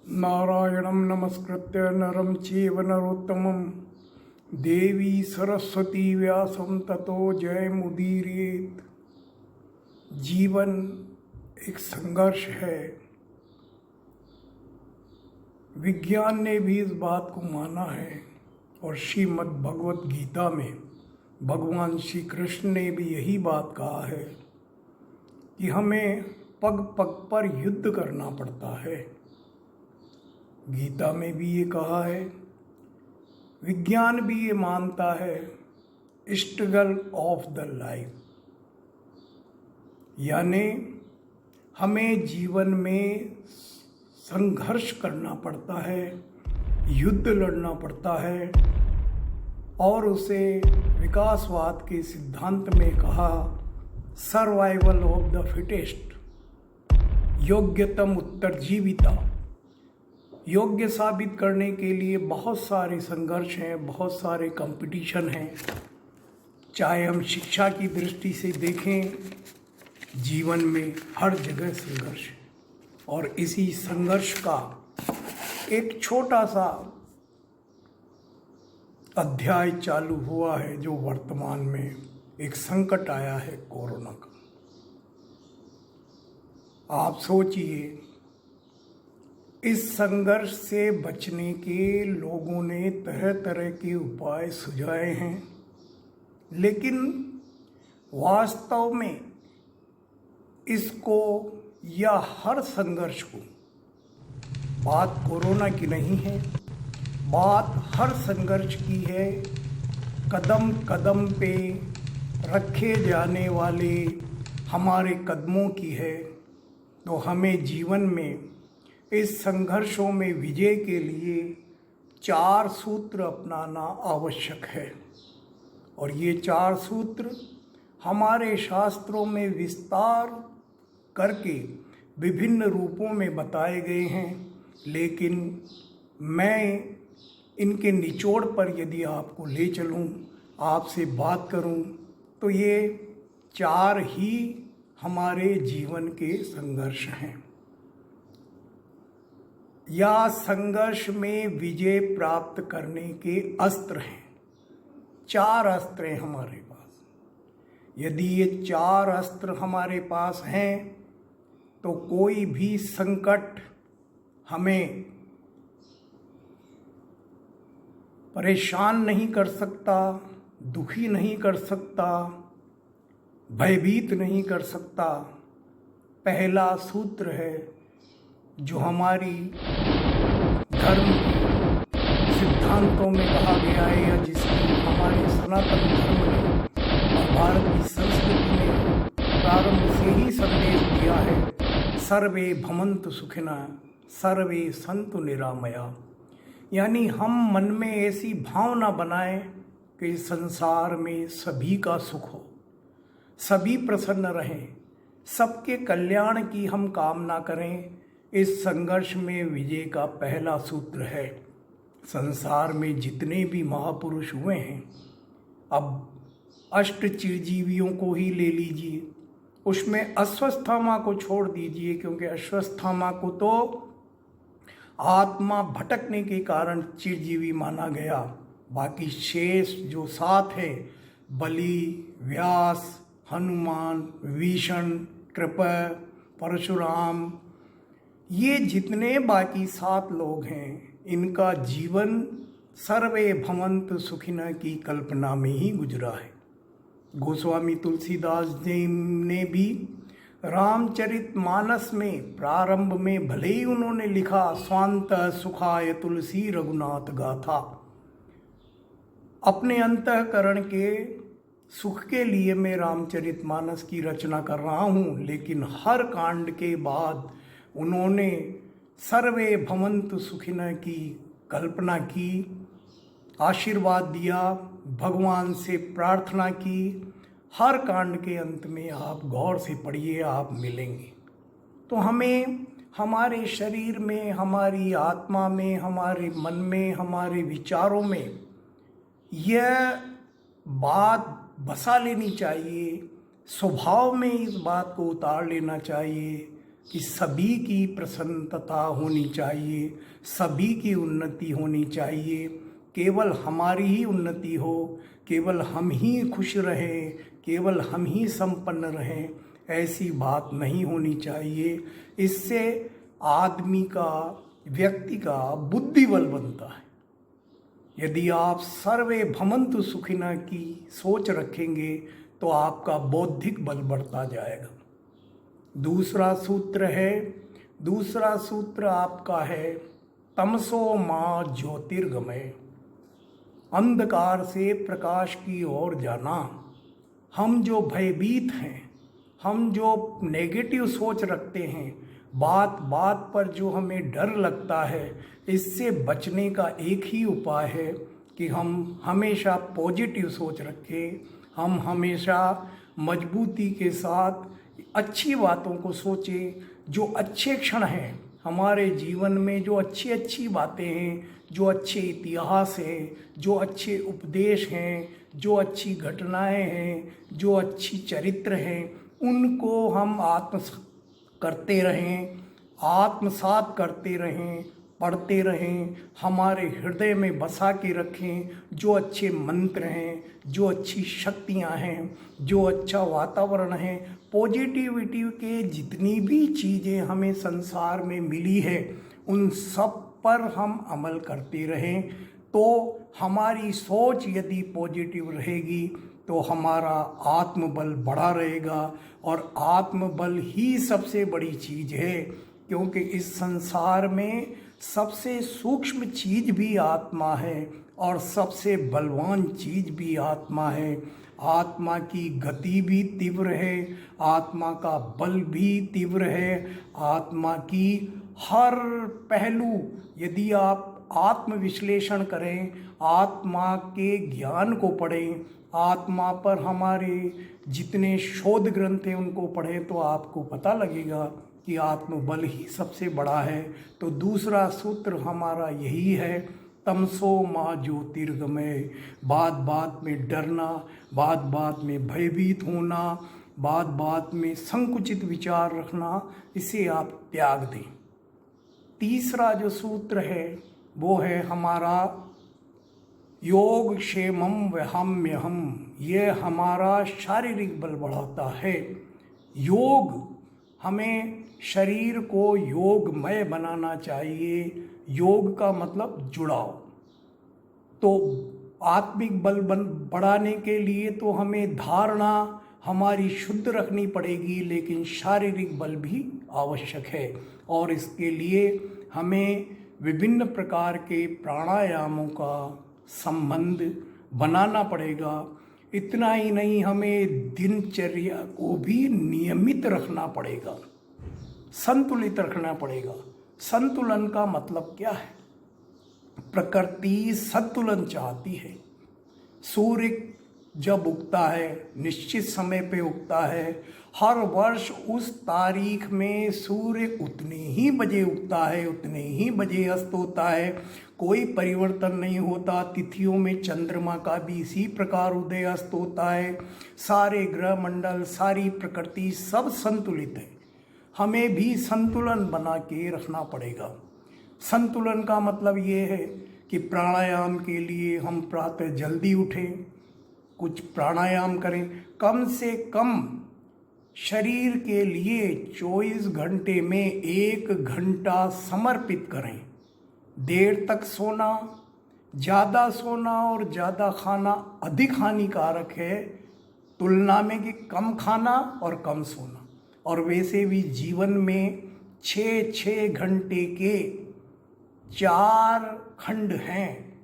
नारायणं नमस्कृत्य नरं चैव नरोत्तमं देवी सरस्वती व्यासं ततो जयमुदीरयेत्। जीवन एक संघर्ष है। विज्ञान ने भी इस बात को माना है और श्रीमद् भगवत गीता में भगवान श्री कृष्ण ने भी यही बात कहा है कि हमें पग पग पर युद्ध करना पड़ता है। गीता में भी ये कहा है, विज्ञान भी ये मानता है, स्ट्रगल ऑफ द लाइफ, यानी हमें जीवन में संघर्ष करना पड़ता है, युद्ध लड़ना पड़ता है। और उसे विकासवाद के सिद्धांत में कहा सर्वाइवल ऑफ द फिटेस्ट, योग्यतम उत्तरजीविता। योग्य साबित करने के लिए बहुत सारे संघर्ष हैं, बहुत सारे कंपटीशन हैं। चाहे हम शिक्षा की दृष्टि से देखें, जीवन में हर जगह संघर्ष है। और इसी संघर्ष का एक छोटा सा अध्याय चालू हुआ है, जो वर्तमान में एक संकट आया है, कोरोना का। आप सोचिए, इस संघर्ष से बचने के लोगों ने तरह तरह के उपाय सुझाए हैं, लेकिन वास्तव में इसको या हर संघर्ष को, बात कोरोना की नहीं है, बात हर संघर्ष की है, कदम कदम पे रखे जाने वाले हमारे कदमों की है। तो हमें जीवन में इस संघर्षों में विजय के लिए 4 सूत्र अपनाना आवश्यक है। और ये 4 सूत्र हमारे शास्त्रों में विस्तार करके विभिन्न रूपों में बताए गए हैं, लेकिन मैं इनके निचोड़ पर यदि आपको ले चलूं, आपसे बात करूं, तो ये 4 ही हमारे जीवन के संघर्ष हैं, या संघर्ष में विजय प्राप्त करने के अस्त्र हैं। 4 अस्त्र हैं हमारे पास। यदि ये 4 अस्त्र हमारे पास हैं तो कोई भी संकट हमें परेशान नहीं कर सकता, दुखी नहीं कर सकता, भयभीत नहीं कर सकता। पहला सूत्र है जो हमारी धर्म सिद्धांतों में कहा गया है, या जिसकी हमारे सनातन धर्म ने और भारत की संस्कृति ने प्रारंभ से ही संदेश दिया है, सर्वे भवन्तु सुखिनः सर्वे सन्तु निरामया। यानी हम मन में ऐसी भावना बनाएं कि संसार में सभी का सुख हो, सभी प्रसन्न रहें, सबके कल्याण की हम कामना करें। इस संघर्ष में विजय का पहला सूत्र है। संसार में जितने भी महापुरुष हुए हैं, अब अष्ट चिरजीवियों को ही ले लीजिए, उसमें अश्वत्थामा को छोड़ दीजिए, क्योंकि अश्वत्थामा को तो आत्मा भटकने के कारण चिरजीवी माना गया। बाकी शेष जो 7 है, बलि, व्यास, हनुमान, विभीषण, कृप, परशुराम, ये जितने बाकी 7 लोग हैं, इनका जीवन सर्वे भवन्तु सुखिनः की कल्पना में ही गुजरा है। गोस्वामी तुलसीदास जी ने भी रामचरितमानस में प्रारंभ में भले ही उन्होंने लिखा स्वांत सुखाय तुलसी रघुनाथ गाथा, अपने अंतःकरण के सुख के लिए मैं रामचरितमानस की रचना कर रहा हूँ, लेकिन हर कांड के बाद उन्होंने सर्वे भवन्तु सुखिनः की कल्पना की, आशीर्वाद दिया, भगवान से प्रार्थना की। हर कांड के अंत में आप गौर से पढ़िए, आप मिलेंगे। तो हमें हमारे शरीर में, हमारी आत्मा में, हमारे मन में, हमारे विचारों में यह बात बसा लेनी चाहिए, स्वभाव में इस बात को उतार लेना चाहिए, कि सभी की प्रसन्नता होनी चाहिए, सभी की उन्नति होनी चाहिए, केवल हमारी ही उन्नति हो, केवल हम ही खुश रहें, केवल हम ही संपन्न रहें, ऐसी बात नहीं होनी चाहिए। इससे आदमी का, व्यक्ति का बुद्धि बल बनता है। यदि आप सर्वे भवन्तु सुखिनः की सोच रखेंगे तो आपका बौद्धिक बल बढ़ता जाएगा। दूसरा सूत्र आपका है तमसो माँ ज्योतिर्गमय, अंधकार से प्रकाश की ओर जाना। हम जो भयभीत हैं, हम जो नेगेटिव सोच रखते हैं, बात बात पर जो हमें डर लगता है, इससे बचने का एक ही उपाय है कि हम हमेशा पॉजिटिव सोच रखें, हम हमेशा मजबूती के साथ अच्छी बातों को सोचें। जो अच्छे क्षण हैं हमारे जीवन में, जो अच्छी अच्छी बातें हैं, जो अच्छे इतिहास हैं, जो अच्छे उपदेश हैं, जो अच्छी घटनाएं हैं, जो अच्छी चरित्र हैं, उनको हम आत्मसात करते रहें, पढ़ते रहें, हमारे हृदय में बसा के रखें। जो अच्छे मंत्र हैं, जो अच्छी शक्तियां हैं, जो अच्छा वातावरण है, पॉजिटिविटी के जितनी भी चीज़ें हमें संसार में मिली है, उन सब पर हम अमल करते रहें। तो हमारी सोच यदि पॉजिटिव रहेगी तो हमारा आत्मबल बढ़ा रहेगा, और आत्मबल ही सबसे बड़ी चीज़ है, क्योंकि इस संसार में सबसे सूक्ष्म चीज़ भी आत्मा है और सबसे बलवान चीज़ भी आत्मा है। आत्मा की गति भी तीव्र है, आत्मा का बल भी तीव्र है, आत्मा की हर पहलू यदि आप आत्मविश्लेषण करें, आत्मा के ज्ञान को पढ़ें, आत्मा पर हमारे जितने शोध ग्रंथ हैं उनको पढ़ें, तो आपको पता लगेगा कि आत्मबल ही सबसे बड़ा है। तो दूसरा सूत्र हमारा यही है, तमसो माँ ज्योतिर्गमय। बात बात में डरना, बात बात में भयभीत होना, बात बात में संकुचित विचार रखना, इसे आप त्याग दें। तीसरा जो सूत्र है वो है हमारा योग क्षेमम वहाम्यहम। ये हमारा शारीरिक बल बढ़ाता है। योग, हमें शरीर को योगमय बनाना चाहिए। योग का मतलब जुड़ाव। तो आत्मिक बल बढ़ाने के लिए तो हमें धारणा हमारी शुद्ध रखनी पड़ेगी, लेकिन शारीरिक बल भी आवश्यक है, और इसके लिए हमें विभिन्न प्रकार के प्राणायामों का संबंध बनाना पड़ेगा। इतना ही नहीं, हमें दिनचर्या को भी नियमित रखना पड़ेगा, संतुलित रखना पड़ेगा। संतुलन का मतलब क्या है? प्रकृति संतुलन चाहती है। सूर्य जब उगता है, निश्चित समय पे उगता है। हर वर्ष उस तारीख में सूर्य उतने ही बजे उगता है, उतने ही बजे अस्त होता है, कोई परिवर्तन नहीं होता। तिथियों में चंद्रमा का भी इसी प्रकार उदय अस्त होता है। सारे ग्रह मंडल, सारी प्रकृति सब संतुलित है। हमें भी संतुलन बना के रखना पड़ेगा। संतुलन का मतलब ये है कि प्राणायाम के लिए हम प्रातः जल्दी उठें, कुछ प्राणायाम करें, कम से कम शरीर के लिए 24 घंटे में 1 घंटा समर्पित करें। देर तक सोना, ज़्यादा सोना और ज़्यादा खाना अधिक हानिकारक है तुलना में कि कम खाना और कम सोना। और वैसे भी जीवन में 6 घंटे के 4 खंड हैं।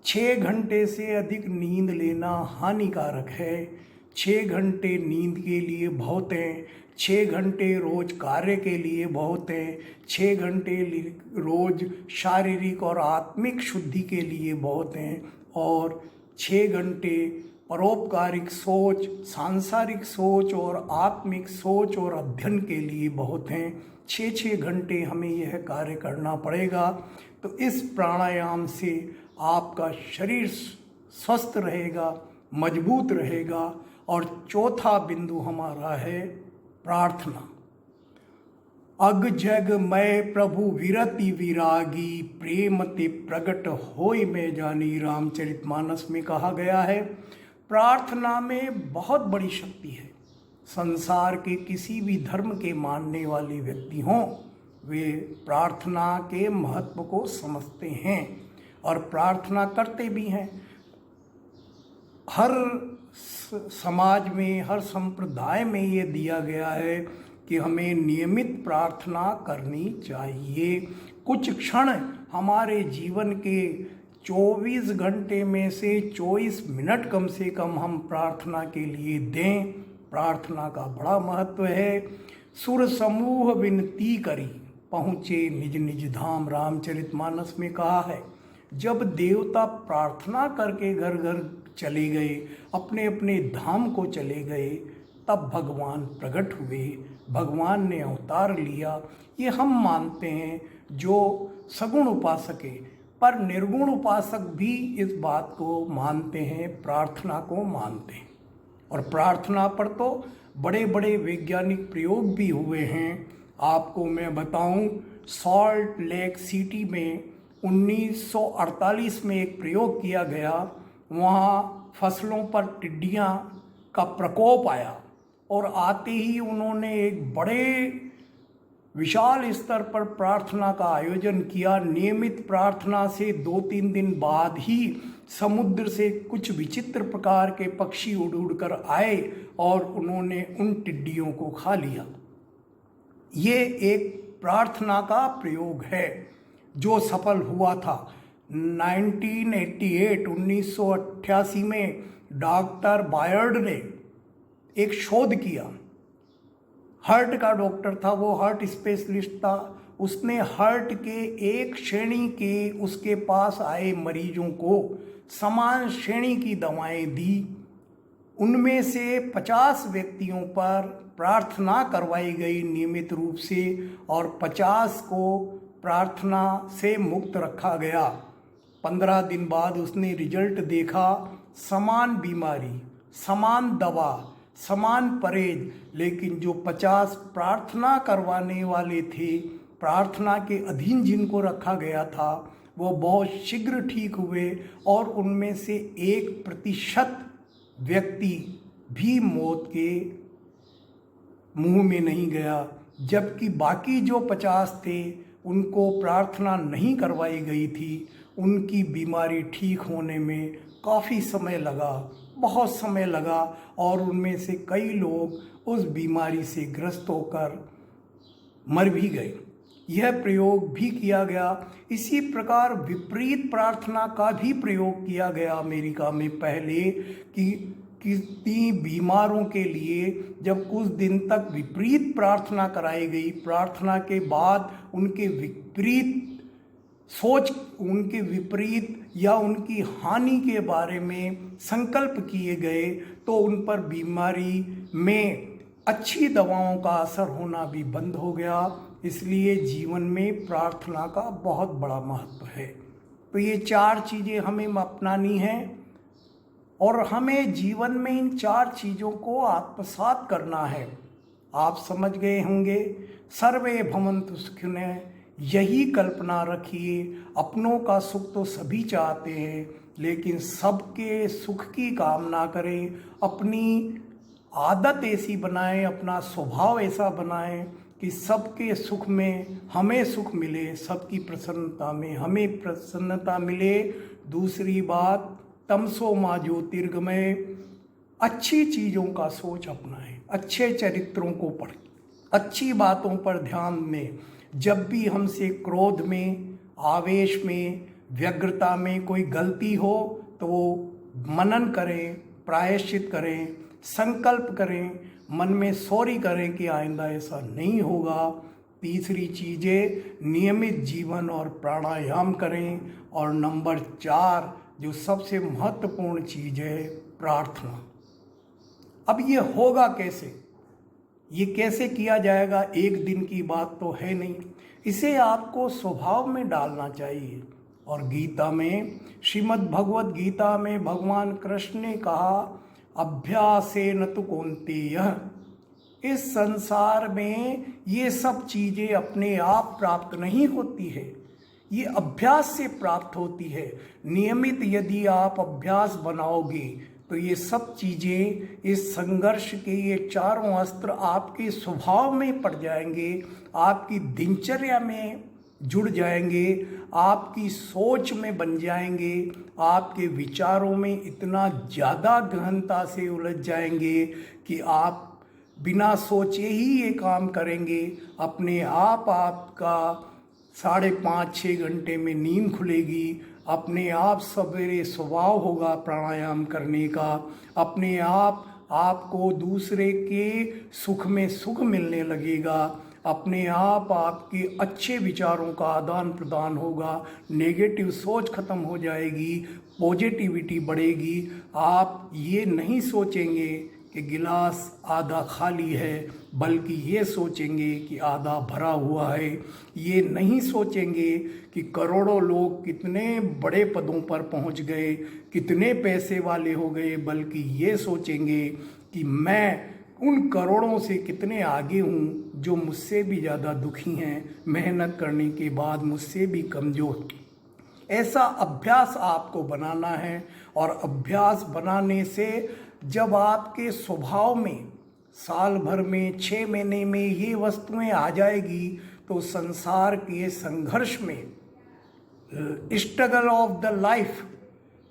6 घंटे से अधिक नींद लेना हानिकारक है। 6 घंटे नींद के लिए बहुत हैं, 6 घंटे रोज कार्य के लिए बहुत हैं, 6 घंटे रोज शारीरिक और आत्मिक शुद्धि के लिए बहुत हैं, और 6 घंटे परोपकारिक सोच, सांसारिक सोच और आत्मिक सोच और अध्ययन के लिए बहुत हैं। 6 घंटे हमें यह कार्य करना पड़ेगा। तो इस प्राणायाम से आपका शरीर स्वस्थ रहेगा, मजबूत रहेगा। और चौथा बिंदु हमारा है प्रार्थना। अग जग मैं प्रभु विरति विरागी, प्रेम ते प्रगट होय मैं जानी। रामचरितमानस में कहा गया है प्रार्थना में बहुत बड़ी शक्ति है। संसार के किसी भी धर्म के मानने वाले व्यक्ति हों, वे प्रार्थना के महत्व को समझते हैं और प्रार्थना करते भी हैं। हर समाज में, हर संप्रदाय में ये दिया गया है कि हमें नियमित प्रार्थना करनी चाहिए। कुछ क्षण हमारे जीवन के 24 घंटे में से 24 मिनट कम से कम हम प्रार्थना के लिए दें। प्रार्थना का बड़ा महत्व है। सुर समूह विनती करी, पहुँचे निज निज धाम। रामचरितमानस में कहा है जब देवता प्रार्थना करके घर घर चले गए, अपने अपने धाम को चले गए, तब भगवान प्रकट हुए, भगवान ने अवतार लिया। ये हम मानते हैं जो सगुण उपासक है, पर निर्गुण उपासक भी इस बात को मानते हैं, प्रार्थना को मानते हैं। और प्रार्थना पर तो बड़े बड़े वैज्ञानिक प्रयोग भी हुए हैं। आपको मैं बताऊं, सॉल्ट लेक सिटी में 1948 में एक प्रयोग किया गया। वहाँ फसलों पर टिड्डियाँ का प्रकोप आया और आते ही उन्होंने एक बड़े विशाल स्तर पर प्रार्थना का आयोजन किया। नियमित प्रार्थना से 2-3 दिन बाद ही समुद्र से कुछ विचित्र प्रकार के पक्षी उड़ उड़ कर आए और उन्होंने उन टिड्डियों को खा लिया। ये एक प्रार्थना का प्रयोग है जो सफल हुआ था। 1988 में डॉक्टर बायर्ड ने एक शोध किया। हार्ट का डॉक्टर था, वो हार्ट स्पेशलिस्ट था। उसने हार्ट के एक श्रेणी के उसके पास आए मरीजों को समान श्रेणी की दवाएं दी। उनमें से 50 व्यक्तियों पर प्रार्थना करवाई गई नियमित रूप से और 50 को प्रार्थना से मुक्त रखा गया। 15 दिन बाद उसने रिजल्ट देखा, समान बीमारी, समान दवा, समान परहेज, लेकिन जो 50 प्रार्थना करवाने वाले थे, प्रार्थना के अधीन जिनको रखा गया था, वो बहुत शीघ्र ठीक हुए और उनमें से 1% व्यक्ति भी मौत के मुंह में नहीं गया। जबकि बाकी जो 50 थे उनको प्रार्थना नहीं करवाई गई थी, उनकी बीमारी ठीक होने में काफ़ी समय लगा, बहुत समय लगा और उनमें से कई लोग उस बीमारी से ग्रस्त होकर मर भी गए। यह प्रयोग भी किया गया। इसी प्रकार विपरीत प्रार्थना का भी प्रयोग किया गया अमेरिका में पहले कि कितनी बीमारों के लिए जब कुछ दिन तक विपरीत प्रार्थना कराई गई, प्रार्थना के बाद उनके विपरीत सोच, उनके विपरीत या उनकी हानि के बारे में संकल्प किए गए, तो उन पर बीमारी में अच्छी दवाओं का असर होना भी बंद हो गया। इसलिए जीवन में प्रार्थना का बहुत बड़ा महत्व है। तो ये 4 चीज़ें हमें अपनानी हैं और हमें जीवन में इन 4 चीज़ों को आत्मसात करना है। आप समझ गए होंगे, सर्वे भवन्तु सुखिनः, यही कल्पना रखिए। अपनों का सुख तो सभी चाहते हैं, लेकिन सबके सुख की कामना करें। अपनी आदत ऐसी बनाएं, अपना स्वभाव ऐसा बनाएं कि सबके सुख में हमें सुख मिले, सबकी प्रसन्नता में हमें प्रसन्नता मिले। दूसरी बात, तमसो मा ज्योतिर्गमय, अच्छी चीज़ों का सोच अपनाएं, अच्छे चरित्रों को पढ़ें, अच्छी बातों पर ध्यान दें। जब भी हमसे क्रोध में, आवेश में, व्यग्रता में कोई गलती हो तो मनन करें, प्रायश्चित करें, संकल्प करें, मन में सॉरी करें कि आइंदा ऐसा नहीं होगा। तीसरी चीज़ें, नियमित जीवन और प्राणायाम करें। और नंबर 4 जो सबसे महत्वपूर्ण चीज़ है, प्रार्थना। अब ये होगा कैसे, ये कैसे किया जाएगा? एक दिन की बात तो है नहीं, इसे आपको स्वभाव में डालना चाहिए। और गीता में, श्रीमद् भगवत गीता में भगवान कृष्ण ने कहा, अभ्यासेन तु कौन्तेय, इस संसार में ये सब चीज़ें अपने आप प्राप्त नहीं होती है, ये अभ्यास से प्राप्त होती है। नियमित यदि आप अभ्यास बनाओगे तो ये सब चीज़ें, इस संघर्ष के ये चारों अस्त्र आपके स्वभाव में पड़ जाएंगे, आपकी दिनचर्या में जुड़ जाएंगे, आपकी सोच में बन जाएंगे, आपके विचारों में इतना ज़्यादा गहनता से उलझ जाएंगे कि आप बिना सोचे ही ये काम करेंगे। अपने आप आपका 5.5-6 घंटे में नींद खुलेगी, अपने आप सवेरे स्वभाव होगा प्राणायाम करने का, अपने आप आपको दूसरे के सुख में सुख मिलने लगेगा, अपने आप आपके अच्छे विचारों का आदान प्रदान होगा, नेगेटिव सोच खत्म हो जाएगी, पॉजिटिविटी बढ़ेगी। आप ये नहीं सोचेंगे कि गिलास आधा खाली है, बल्कि ये सोचेंगे कि आधा भरा हुआ है। ये नहीं सोचेंगे कि करोड़ों लोग कितने बड़े पदों पर पहुंच गए, कितने पैसे वाले हो गए, बल्कि ये सोचेंगे कि मैं उन करोड़ों से कितने आगे हूँ जो मुझसे भी ज़्यादा दुखी हैं, मेहनत करने के बाद मुझसे भी कमज़ोर। ऐसा अभ्यास आपको बनाना है, और अभ्यास बनाने से जब आपके स्वभाव में साल भर में 6 महीने में ये वस्तुएं आ जाएगी तो संसार के संघर्ष में, स्ट्रगल ऑफ द लाइफ,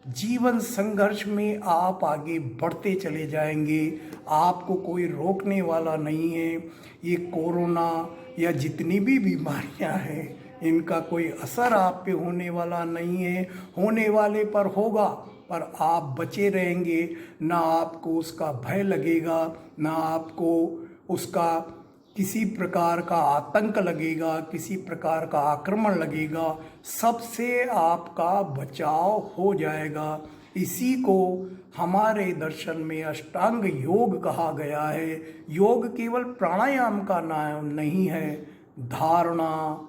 जीवन संघर्ष में आप आगे बढ़ते चले जाएंगे। आपको कोई रोकने वाला नहीं है। ये कोरोना या जितनी भी बीमारियां हैं, इनका कोई असर आप पे होने वाला नहीं है। होने वाले पर होगा, पर आप बचे रहेंगे, ना आपको उसका भय लगेगा, ना आपको उसका किसी प्रकार का आतंक लगेगा, किसी प्रकार का आक्रमण लगेगा। सबसे आपका बचाव हो जाएगा। इसी को हमारे दर्शन में अष्टांग योग कहा गया है। योग केवल प्राणायाम का नाम नहीं है, धारणा,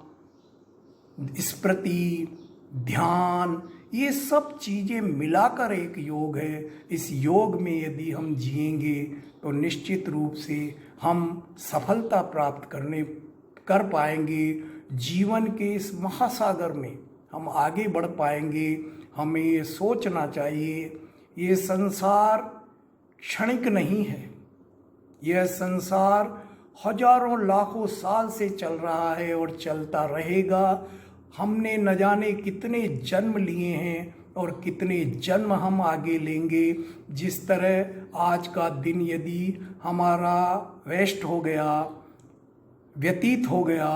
स्मृति, ध्यान, ये सब चीज़ें मिलाकर एक योग है। इस योग में यदि हम जिएंगे तो निश्चित रूप से हम सफलता प्राप्त कर पाएंगे। जीवन के इस महासागर में हम आगे बढ़ पाएंगे। हमें ये सोचना चाहिए, ये संसार क्षणिक नहीं है। यह संसार हजारों लाखों साल से चल रहा है और चलता रहेगा। हमने न जाने कितने जन्म लिए हैं और कितने जन्म हम आगे लेंगे। जिस तरह आज का दिन यदि हमारा वेस्ट हो गया, व्यतीत हो गया,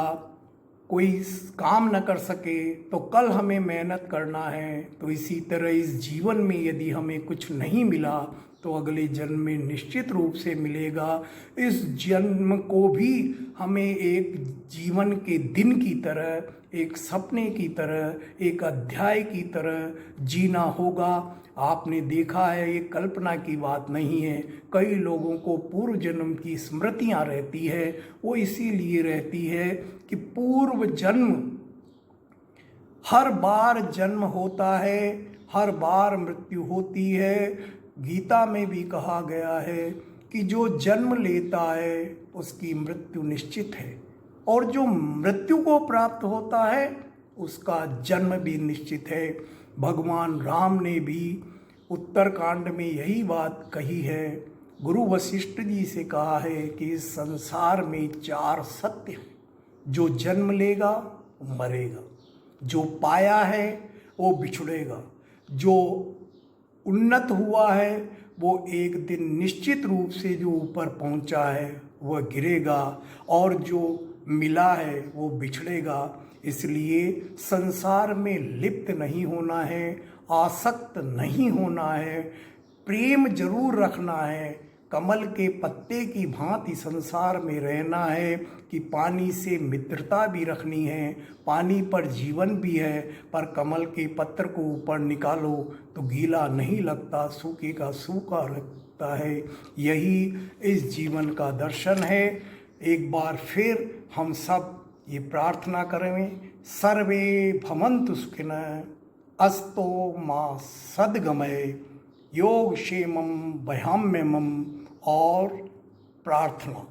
कोई काम न कर सके, तो कल हमें मेहनत करना है। तो इसी तरह इस जीवन में यदि हमें कुछ नहीं मिला तो अगले जन्म में निश्चित रूप से मिलेगा। इस जन्म को भी हमें एक जीवन के दिन की तरह, एक सपने की तरह, एक अध्याय की तरह जीना होगा। आपने देखा है, ये कल्पना की बात नहीं है। कई लोगों को पूर्व जन्म की स्मृतियाँ रहती है। वो इसीलिए रहती है कि पूर्व जन्म, हर बार जन्म होता है, हर बार मृत्यु होती है। गीता में भी कहा गया है कि जो जन्म लेता है उसकी मृत्यु निश्चित है, और जो मृत्यु को प्राप्त होता है उसका जन्म भी निश्चित है। भगवान राम ने भी उत्तरकांड में यही बात कही है। गुरु वशिष्ठ जी से कहा है कि इस संसार में 4 सत्य हैं। जो जन्म लेगा वो मरेगा, जो पाया है वो बिछड़ेगा, जो उन्नत हुआ है वो एक दिन निश्चित रूप से जो ऊपर पहुंचा है वह गिरेगा, और जो मिला है वो बिछड़ेगा। इसलिए संसार में लिप्त नहीं होना है, आसक्त नहीं होना है, प्रेम जरूर रखना है। कमल के पत्ते की भांति संसार में रहना है कि पानी से मित्रता भी रखनी है, पानी पर जीवन भी है, पर कमल के पत्र को ऊपर निकालो तो गीला नहीं लगता, सूखे का सूखा लगता है। यही इस जीवन का दर्शन है। एक बार फिर हम सब ये प्रार्थना करें, सर्वे भवन्तु सुखिनः, अस्तो मा सद्गमय, योगक्षेमं वहाम्यहम्। और प्रार्थना,